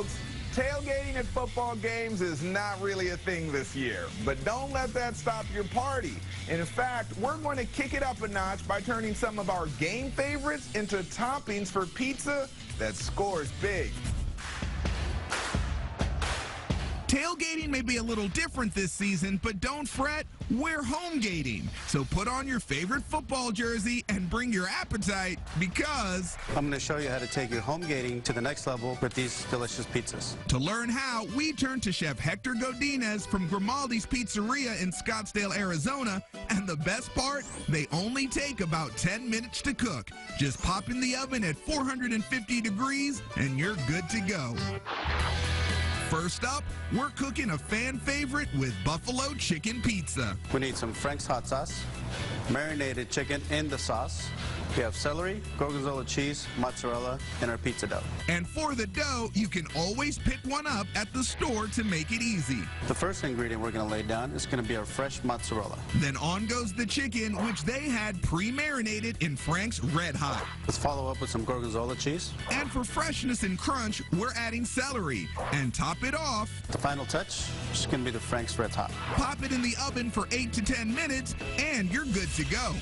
folks. Tailgating at football games is not really a thing this year, but don't let that stop your party. In fact, we're going to kick it up a notch by turning some of our game favorites into toppings for pizza that scores big. Tailgating may be a little different this season, but don't fret, we're home-gating. So put on your favorite football jersey and bring your appetite because I'm going to show you how to take your home-gating to the next level with these delicious pizzas. To learn how, we turn to Chef Hector Godinez from Grimaldi's Pizzeria in Scottsdale, Arizona. And the best part, they only take about 10 minutes to cook. Just pop in the oven at 450 degrees and you're good to go. First up, we're cooking a fan favorite with buffalo chicken pizza. We need some Frank's hot sauce, marinated chicken in the sauce. We have celery, gorgonzola cheese, mozzarella, and our pizza dough. And for the dough, you can always pick one up at the store to make it easy. The first ingredient we're going to lay down is going to be our fresh mozzarella. Then on goes the chicken, which they had pre-marinated in Frank's Red Hot. Let's follow up with some gorgonzola cheese. And for freshness and crunch, we're adding celery. And top it off, The final touch is going to be the Frank's Red Hot. pop it in the oven for 8 to 10 minutes, and you're good to go.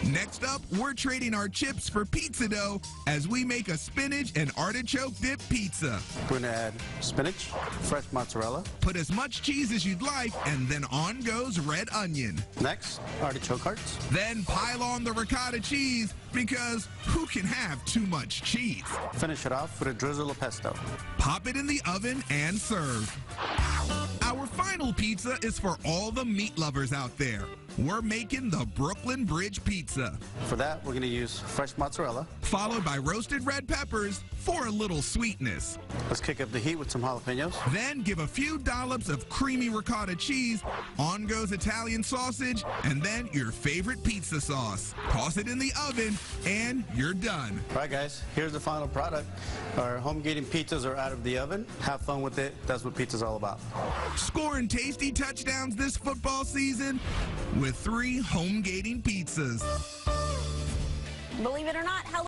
Next up, we're trading our chips for pizza dough as we make a spinach and artichoke dip pizza. We're going to add spinach, fresh mozzarella. Put as much cheese as you'd like, and then on goes red onion. Next, artichoke hearts. Then pile on the ricotta cheese, because who can have too much cheese? Finish it off with a drizzle of pesto. Pop it in the oven and serve. Our final pizza is for all the meat lovers out there. We're making the Brooklyn Bridge Pizza, For that, we're going to use fresh mozzarella. followed by roasted red peppers for a little sweetness. Let's kick up the heat with some jalapenos. Then give a few dollops of creamy ricotta cheese, on goes Italian sausage, and then your favorite pizza sauce. Toss it in the oven, and you're done. All right, guys, here's the final product. Our home-gating pizzas are out of the oven. Have fun with it. That's what pizza's all about. Scoring tasty touchdowns this football season with 3 home-gating pizzas. Believe it or not, hello.